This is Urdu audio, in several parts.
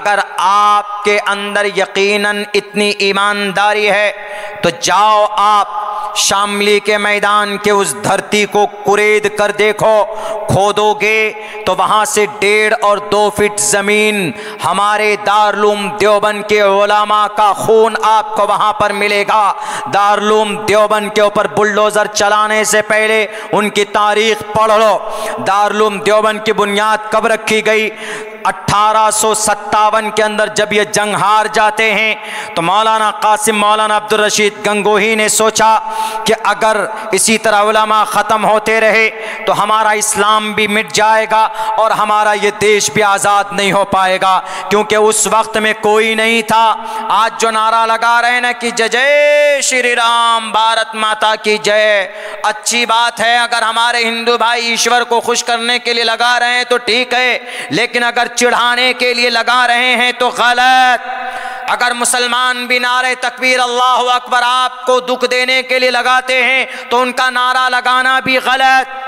اگر آپ کے اندر یقیناً اتنی ایمانداری ہے تو جاؤ آپ شاملی کے میدان کے اس دھرتی کو کرید کر دیکھو، کھودو گے تو وہاں سے 1.5 اور 2 فٹ زمین ہمارے دارالعلوم دیوبند کے علماء کا خون آپ کو وہاں پر ملے گا۔ دارالعلوم دیوبند کے اوپر بلڈوزر چلانے سے پہلے ان کی تاریخ پڑھ لو۔ دارالعلوم دیوبند کی بنیاد کب رکھی گئی؟ 1857 کے اندر جب یہ جنگ ہار جاتے ہیں تو مولانا قاسم مولانا عبدالرشید گنگوہی نے سوچا کہ اگر اسی طرح علماء ختم ہوتے رہے تو ہمارا اسلام بھی مٹ جائے گا اور ہمارا یہ دیش بھی آزاد نہیں ہو پائے گا، کیونکہ اس وقت میں کوئی نہیں تھا۔ آج جو نعرہ لگا رہے ہیں نا کہ جے جے شری رام بھارت ماتا کی جے، اچھی بات ہے، اگر ہمارے ہندو بھائی ایشور کو خوش کرنے کے لیے لگا رہے ہیں تو ٹھیک ہے، لیکن اگر چڑھانے کے لیے لگا رہے ہیں تو غلط۔ اگر مسلمان بھی نعرہ تکبیر اللہ اکبر آپ کو دکھ دینے کے لیے لگاتے ہیں تو ان کا نعرہ لگانا بھی غلط۔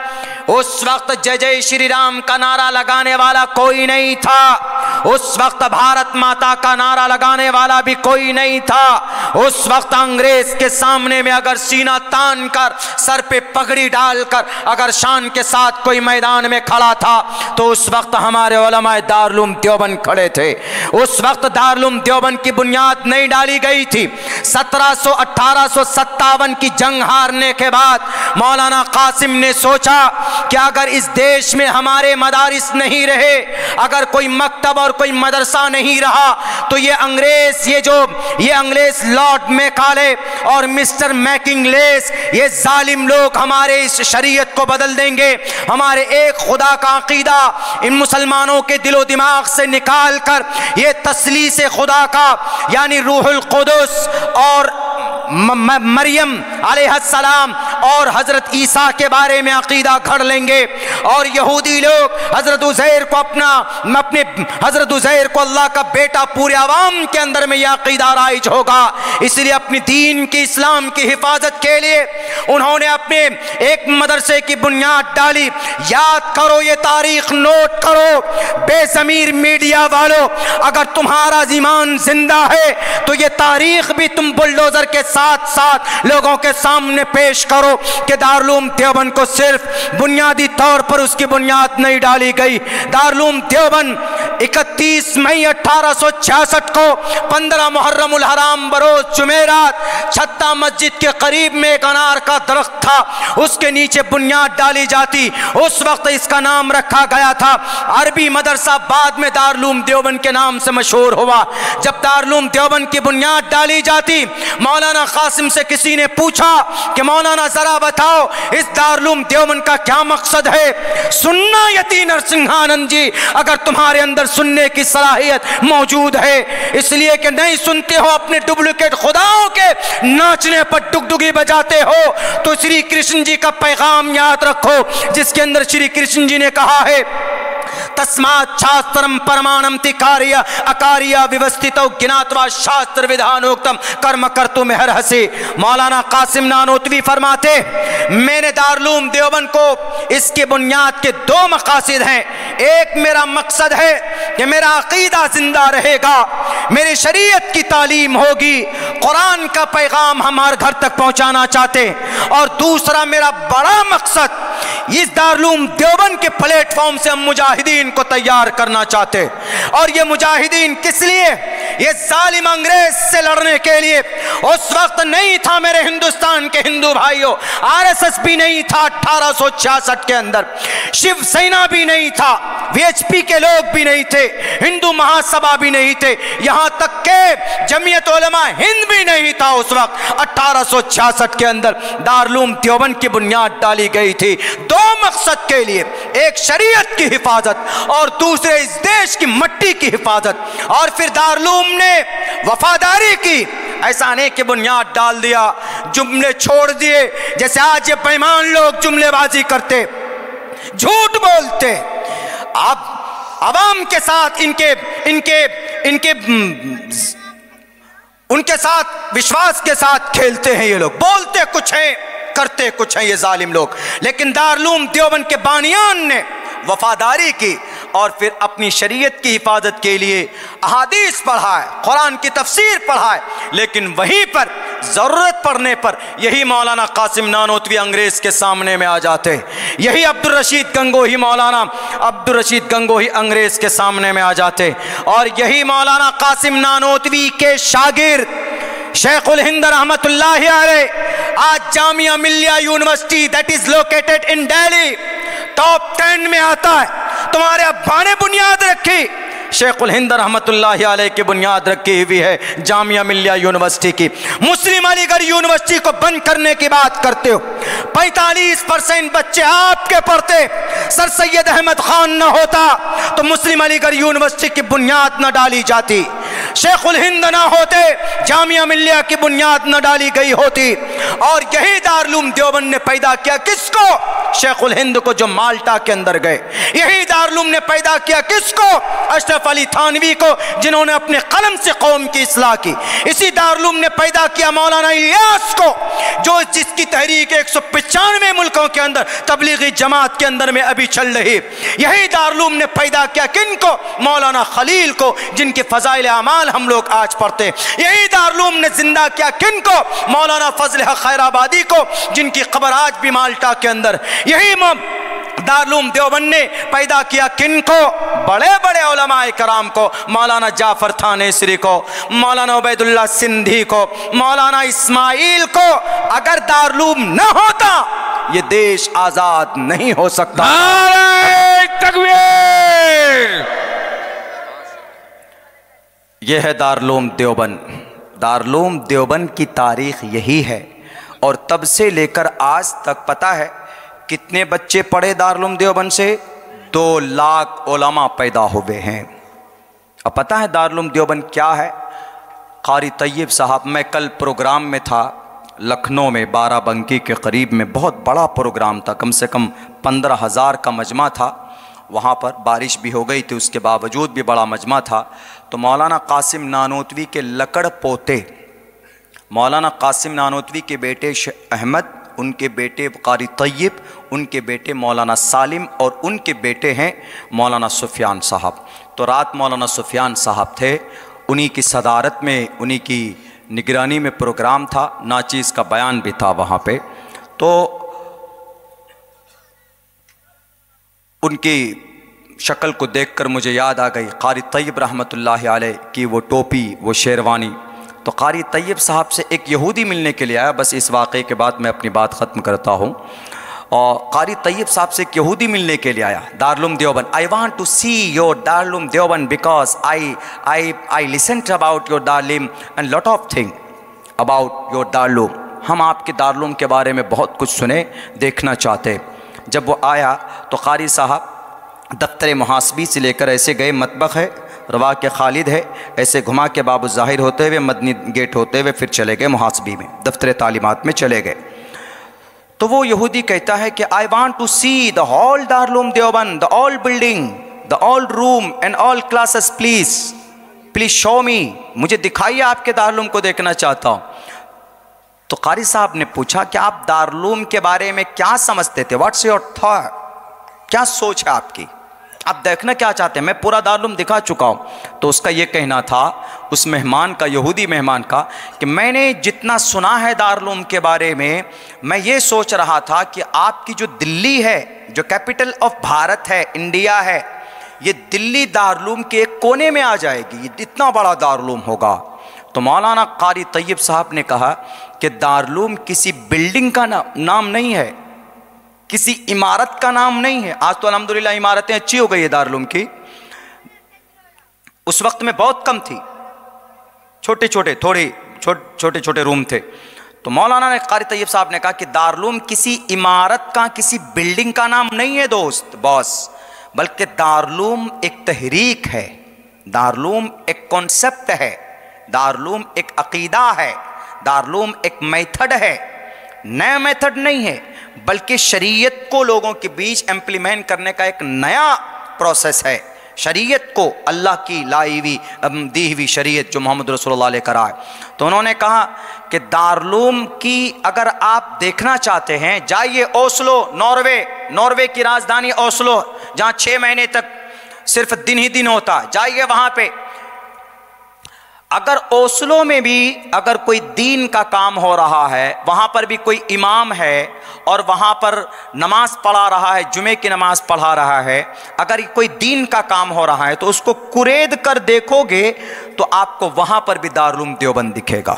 اس وقت جے جے شری رام کا نعرہ لگانے والا کوئی نہیں تھا، اس وقت بھارت ماتا کا نعرہ لگانے والا بھی کوئی نہیں تھا۔ اس وقت انگریز کے سامنے میں اگر سینہ تان کر سر پہ پگڑی ڈال کر اگر شان کے ساتھ کوئی میدان میں کھڑا تھا تو اس وقت ہمارے علماء دارالعلوم دیوبند کھڑے تھے۔ اس وقت دارالعلوم دیوبند کی بنیاد نہیں ڈالی گئی تھی۔ 1857 کی جنگ ہارنے کے بعد مولانا قاسم نے سوچا کہ اگر اس دیش میں ہمارے مدارس نہیں رہے، اگر کوئی مکتب اور کوئی مدرسہ نہیں رہا تو یہ انگریز لارڈ میکالے اور مسٹر میکنگلیس، یہ ظالم لوگ ہمارے اس شریعت کو بدل دیں گے، ہمارے ایک خدا کا عقیدہ ان مسلمانوں کے دل و دماغ سے نکال کر یہ تثلیث خدا کا یعنی روح القدس اور مریم علیہ السلام اور حضرت عیسیٰ کے بارے میں عقیدہ گھڑ لیں گے، اور یہودی لوگ حضرت عزیر کو اللہ کا بیٹا پورے عوام کے اندر میں یہ عقیدہ رائج ہوگا۔ اس لیے اپنی دین کی اسلام کی حفاظت کے لیے انہوں نے اپنے ایک مدرسے کی بنیاد ڈالی۔ یاد کرو، یہ تاریخ نوٹ کرو، بے ضمیر میڈیا والو، اگر تمہارا ایمان زندہ ہے تو یہ تاریخ بھی تم بلڈوزر کے ساتھ ساتھ لوگوں کے سامنے پیش کرو کہ دارالعلوم دیوبند کو صرف بنیادی طور پر اس کی بنیاد نہیں ڈالی گئی۔ دارالعلوم دیوبند 31 مئی 1866 کو 15 محرم الحرام بروز جمعرات چھتہ مسجد کے قریب میں ایک انار کا درخت تھا، اس کے نیچے بنیاد ڈالی جاتی۔ اس وقت اس کا نام رکھا گیا تھا عربی مدرسہ، بعد میں دارالعلوم دیوبند کے نام سے مشہور ہوا۔ جب دارالعلوم دیوبند کی بنیاد ڈالی جاتی، مولانا قاسم سے کسی نے پوچھا کہ مولانا ذرا بتاؤ اس دارالعلوم دیوبند کا کیا مقصد ہے؟ سننا یتی نرسنگھانند جی، اگر تمہارے اندر سننے کی صلاحیت موجود ہے، اس لیے کہ نہیں سنتے ہو، اپنے ڈپلیکیٹ خداؤں کے ناچنے پر ڈگڈگی بجاتے ہو، تو شری کرشن جی کا پیغام یاد رکھو جس کے اندر شری کرشن جی نے کہا ہے تسمات شاسترم پرمانم تکاریہ اکاریہ ویوستھتو گناتوا شاستر ودھانوکتم کرم کرتو مہر ہسی۔ مولانا قاسم نانوتوی فرماتے میں نے دارالعلوم دیوبند کو اس کی بنیاد کے 2 مقاصد ہیں۔ ایک میرا مقصد ہے کہ میرا عقیدہ زندہ رہے گا، میری شریعت کی تعلیم ہوگی، قرآن کا پیغام ہمارے گھر تک پہنچانا چاہتے، اور دوسرا میرا بڑا مقصد اس دارالعلوم دیوبند کے پلیٹ فارم سے ہم مجاہدین کو تیار کرنا چاہتے۔ اور یہ مجاہدین کس لیے؟ یہ ظالم انگریز سے لڑنے کے لیے۔ اس وقت نہیں تھا میرے ہندوستان کے ہندو بھائیوں، RSS بھی نہیں تھا 1866 کے اندر، شیو سینا بھی نہیں تھا، VHP کے لوگ بھی نہیں تھے، ہندو مہاسبھا بھی نہیں تھے، یہاں تک کہ جمعیت علماء ہند بھی نہیں تھا۔ اس وقت 1866 کے اندر دارالعلوم دیوبند کی بنیاد ڈالی گئی تھی 2 مقصد کے لیے، ایک شریعت کی حفاظت اور دوسرے اس دیش کی مٹی کی حفاظت۔ اور پھر دارالعلوم نے وفاداری کی، ایسا نہیں کہ بنیاد ڈال دیا جملے چھوڑ دیے، جیسے آج یہ بے ایمان لوگ جملے بازی کرتے، جھوٹ بولتے، اب عوام کے ساتھ ان کے ساتھ وشواس کے ساتھ کھیلتے ہیں یہ لوگ، بولتے کچھ ہیں کرتے کچھ ہیں یہ ظالم لوگ۔ لیکن دارالعلوم دیوبند کے بانیان نے وفاداری کی، اور پھر اپنی شریعت کی حفاظت کے لیے احادیث پڑھائے، قرآن کی تفسیر پڑھائے، لیکن وہیں پر ضرورت پڑنے پر یہی مولانا قاسم نانوتوی انگریز کے سامنے میں آ جاتے، یہی عبدالرشید گنگوہی، مولانا عبدالرشید گنگوہی انگریز کے سامنے میں آ جاتے، اور یہی مولانا قاسم نانوتوی کے شاگرد شیخ الہند رحمت اللہ علیہ آج Jamia Millia university that is located in Delhi top 10 میں آتا ہے۔ تمہارے ابا نے بنیاد رکھی، شیخ الہند رحمت اللہ علیہ کی بنیاد رکھی ہوئی ہے جامعہ ملیہ یونیورسٹی کی۔ مسلم علی گڑھ یونیورسٹی کو بند کرنے کی بات کرتے ہو، 45% بچے آپ کے پڑھتے، سر سید احمد خان نہ ہوتا تو مسلم علی گڑھ یونیورسٹی کی بنیاد نہ ڈالی جاتی، شیخ الہند نہ ہوتے جامعہ ملیہ کی بنیاد نہ ڈالی گئی ہوتی۔ اور یہی دارالعلوم دیوبند نے پیدا کیا کس کو؟ شیخ الہند کو، جو مالٹا کے اندر گئے۔ یہی دارالعلوم نے پیدا کیا کس کو؟ اشرف علی تھانوی کو، جنہوں نے اپنے قلم سے قوم کی اصلاح کی۔ اسی دارالعلوم نے پیدا کیا مولانا الیاس کو، جو جس کی تحریک 195 ملکوں کے اندر تبلیغی جماعت کے اندر میں ابھی چل رہی۔ یہی دارالعلوم نے پیدا کیا کن کو؟ مولانا خلیل کو، جن کے فضائل اعمال ہم لوگ آج پڑھتے۔ یہی دارالعلوم نے زندہ کیا کن کو؟ مولانا فضل حق خیر آبادی کو، جن کی قبر آج بھی مالٹا کے اندر۔ یہی دارالعلوم دیوبند نے پیدا کیا کن کو؟ بڑے بڑے علماء کرام کو، مولانا جعفر تھانیسری کو، مولانا عبید اللہ سندھی کو، مولانا اسماعیل کو۔ اگر دارالعلوم نہ ہوتا یہ دیش آزاد نہیں ہو سکتا۔ نعرہ تکبیر! یہ ہے دارالعلوم دیوبند۔ دارالعلوم دیوبند کی تاریخ یہی ہے، اور تب سے لے کر آج تک پتہ ہے کتنے بچے پڑھے دارالعلوم دیوبند سے؟ 2 لاکھ علماء پیدا ہوئے ہیں۔ اب پتہ ہے دارالعلوم دیوبند کیا ہے؟ قاری طیب صاحب، میں کل پروگرام میں تھا لکھنؤ میں، 12 بنکی کے قریب میں، بہت بڑا پروگرام تھا، کم سے کم 15,000 کا مجمع تھا۔ وہاں پر بارش بھی ہو گئی تھی، اس کے باوجود بھی بڑا مجمع تھا۔ تو مولانا قاسم نانوتوی کے لکڑ پوتے، مولانا قاسم نانوتوی کے بیٹے احمد، ان کے بیٹے قاری طیب، ان کے بیٹے مولانا سالم، اور ان کے بیٹے ہیں مولانا سفیان صاحب۔ تو رات مولانا سفیان صاحب تھے، انہی کی صدارت میں، انہی کی نگرانی میں پروگرام تھا، ناچیز کا بیان بھی تھا وہاں پہ۔ تو ان کی شکل کو دیکھ کر مجھے یاد آ گئی قاری طیب رحمت اللہ علیہ کی وہ ٹوپی، وہ شیروانی۔ تو قاری طیب صاحب سے ایک یہودی ملنے کے لیے آیا، بس اس واقعے کے بعد میں اپنی بات ختم کرتا ہوں۔ اور قاری طیب صاحب سے ایک یہودی ملنے کے لیے آیا Darul Uloom Deoband. I want to see your Darul Uloom Deoband because I listened about your Darul Uloom and lot of things about your Darul Uloom. ہم آپ کے دارالعلوم کے بارے میں بہت کچھ سنے، دیکھنا چاہتے۔ جب وہ آیا تو قاری صاحب دفتر محاسبی سے لے کر ایسے گئے، مطبخ ہے، روا کے خالد ہے، ایسے گھما کے باب الظاہر ہوتے ہوئے، مدنی گیٹ ہوتے ہوئے پھر چلے گئے محاسبی میں، دفتر تعلیمات میں چلے گئے۔ تو وہ یہودی کہتا ہے کہ I want to see the whole Darul Uloom Deoband, the all building, the all room and all classes please show me، مجھے دکھائیے، آپ کے دارالعلوم کو دیکھنا چاہتا ہوں۔ تو قاری صاحب نے پوچھا کہ آپ دارالعلوم کے بارے میں کیا سمجھتے تھے؟ What's your thought؟ کیا سوچ ہے آپ کی؟ آپ دیکھنا کیا چاہتے ہیں؟ میں پورا دارالعلوم دکھا چکا ہوں۔ تو اس کا یہ کہنا تھا، اس مہمان کا، یہودی مہمان کا، کہ میں نے جتنا سنا ہے دارالعلوم کے بارے میں یہ سوچ رہا تھا کہ آپ کی جو دلی ہے، جو کیپٹل آف بھارت ہے، انڈیا ہے، یہ دلی دارالعلوم کے ایک کونے میں آ جائے گی، یہ اتنا بڑا دارالعلوم ہوگا۔ تو مولانا قاری طیب صاحب نے کہا کہ دارالعلوم کسی بلڈنگ کا نام نہیں ہے، کسی عمارت کا نام نہیں ہے۔ آج تو الحمدللہ عمارتیں اچھی ہو گئی ہے دارالعلوم کی، اس وقت میں بہت کم تھی، چھوٹے چھوٹے روم تھے۔ تو مولانا نے قاری طیب صاحب نے کہا کہ دارالعلوم کسی عمارت کا، کسی بلڈنگ کا نام نہیں ہے دوست باس، بلکہ دارالعلوم ایک تحریک ہے، دارالعلوم ایک کانسیپٹ ہے، دارالعلوم ایک عقیدہ ہے، دارالعلوم ایک میتھڈ ہے، نیا میتھڈ نہیں ہے، بلکہ شریعت کو لوگوں کے بیچ امپلیمنٹ کرنے کا ایک نیا پروسیس ہے۔ شریعت کو، اللہ کی لائی ہوئی دی ہوئی شریعت جو محمد رسول اللہ لے کر آئے۔ تو انہوں نے کہا کہ دارالعلوم کی اگر آپ دیکھنا چاہتے ہیں، جائیے اوسلو، ناروے کی راجدھانی اوسلو، جہاں 6 مہینے تک صرف دن ہی دن ہوتا ہے. جائیے وہاں پہ. اگر اوسلو میں بھی اگر کوئی دین کا کام ہو رہا ہے, وہاں پر بھی کوئی امام ہے اور وہاں پر نماز پڑھا رہا ہے, جمعے کی نماز پڑھا رہا ہے, اگر کوئی دین کا کام ہو رہا ہے تو اس کو کرید کر دیکھو گے تو آپ کو وہاں پر بھی دارالعلوم دیوبند دکھے گا.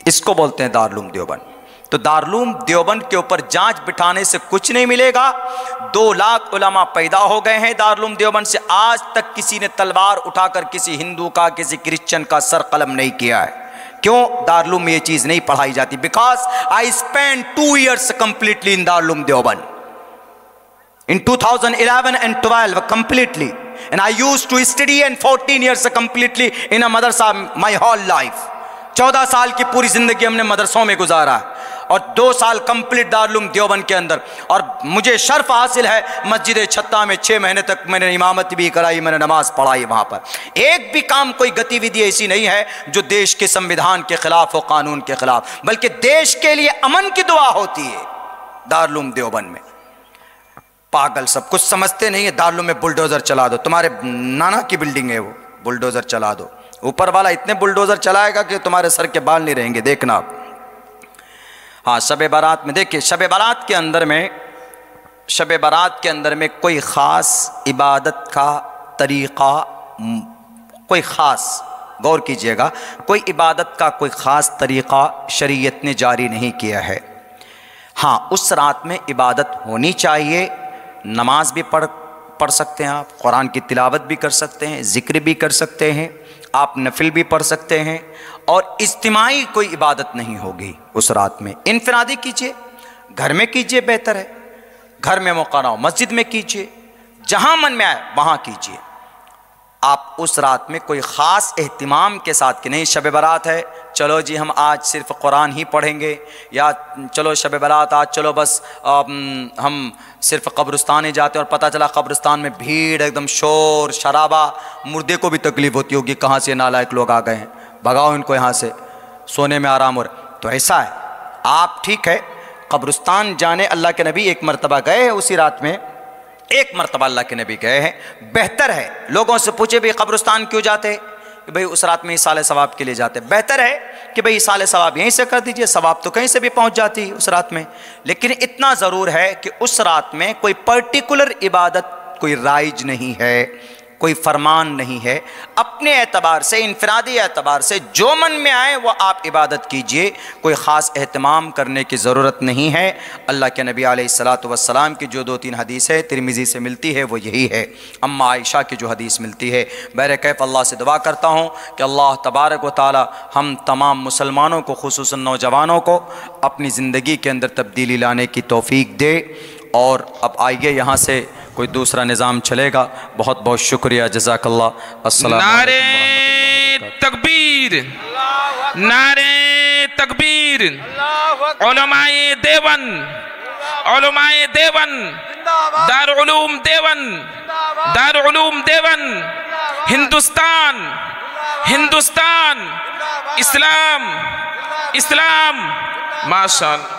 اس کو بولتے ہیں دارالعلوم دیوبند. تو دارالعلوم دیوبند کے اوپر جانچ بٹھانے سے کچھ نہیں ملے گا. 2 لاکھ علماء پیدا ہو گئے ہیں دارالعلوم دیوبند سے. آج تک کسی نے تلوار اٹھا کر کسی ہندو کا, کسی کرسچن کا سر قلم نہیں کیا ہے. کیوں؟ دارالعلوم میں یہ چیز نہیں پڑھائی جاتی. Because I spend 2 years completely in Darul Uloom Deoband in 2011 and 12 completely, and I used to study and 14 years completely in a madrasa my whole life. 14 سال کی پوری زندگی ہم نے مدرسوں میں گزارا اور 2 سال کمپلیٹ دارالعلوم دیوبند کے اندر. اور مجھے شرف حاصل ہے مسجد چھتہ میں 6 مہینے تک میں نے امامت بھی کرائی, میں نے نماز پڑھائی وہاں پر. ایک بھی کام, کوئی گتی ودھی ایسی نہیں ہے جو دیش کے سمویدھان کے خلاف ہو, قانون کے خلاف, بلکہ دیش کے لیے امن کی دعا ہوتی ہے دارالعلوم دیوبند میں. پاگل سب کچھ سمجھتے نہیں ہے. دارالعلوم میں بلڈوزر چلا دو, تمہارے نانا کی بلڈنگ ہے وہ, بلڈوزر چلا دو. اوپر والا اتنے بلڈوزر چلائے گا کہ تمہارے سر کے بال نہیں رہیں گے, دیکھنا آپ. ہاں, شب برات میں دیکھیں, شب برات کے اندر میں کوئی خاص عبادت کا طریقہ, کوئی خاص, غور کیجئے گا, کوئی عبادت کا کوئی خاص طریقہ شریعت نے جاری نہیں کیا ہے. ہاں, اس رات میں عبادت ہونی چاہیے. نماز بھی پڑھ سکتے ہیں آپ, قرآن کی تلاوت بھی کر سکتے ہیں, ذکر بھی کر سکتے ہیں, آپ نفل بھی پڑھ سکتے ہیں, اور اجتماعی کوئی عبادت نہیں ہوگی اس رات میں. انفرادی کیجئے, گھر میں کیجئے, بہتر ہے. گھر میں موقع نہ ہو, مسجد میں کیجئے, جہاں من میں آئے وہاں کیجئے. آپ اس رات میں کوئی خاص اہتمام کے ساتھ کہ نہیں شب برات ہے, چلو جی ہم آج صرف قرآن ہی پڑھیں گے, یا چلو شب برات آج چلو بس ہم صرف قبرستان ہی جاتے ہیں, اور پتہ چلا قبرستان میں بھیڑ, ایک دم شور شرابہ, مردے کو بھی تکلیف ہوتی ہوگی, کہاں سے نالائق لوگ آ گئے ہیں, بھگاؤ ان کو یہاں سے, سونے میں آرام ہو رہا. تو ایسا ہے, آپ ٹھیک ہے قبرستان جانے, اللہ کے نبی ایک مرتبہ گئے ہیں اسی رات میں, ایک مرتبہ اللہ کے نبی گئے ہیں. بہتر ہے, لوگوں سے پوچھے بھی قبرستان کیوں جاتے, کہ بھئی اس رات میں ایصال ثواب کے لیے جاتے. بہتر ہے کہ بھئی ایصال ثواب یہیں سے کر دیجئے, ثواب تو کہیں سے بھی پہنچ جاتی اس رات میں. لیکن اتنا ضرور ہے کہ اس رات میں کوئی پرٹیکولر عبادت کوئی رائج نہیں ہے, کوئی فرمان نہیں ہے. اپنے اعتبار سے, انفرادی اعتبار سے جو من میں آئے وہ آپ عبادت کیجئے, کوئی خاص اہتمام کرنے کی ضرورت نہیں ہے. اللہ کے نبی علیہ الصلوۃ والسلام کی جو 2-3 حدیث ہے ترمذی سے ملتی ہے وہ یہی ہے. اما عائشہ کی جو حدیث ملتی ہے, بہرکیف اللہ سے دعا کرتا ہوں کہ اللہ تبارک و تعالی ہم تمام مسلمانوں کو, خصوصاً نوجوانوں کو, اپنی زندگی کے اندر تبدیلی لانے کی توفیق دے. اور اب آئیے یہاں سے کوئی دوسرا نظام چلے گا. بہت بہت شکریہ, جزاک اللہ. السلام نعرہ تکبیر, نعرہ تکبیر. علماء دیوبند, علماء دیوبند, دارالعلوم دیوبند, دارالعلوم دیوبند, ہندوستان, ہندوستان, اسلام, اسلام. ماشاءاللہ.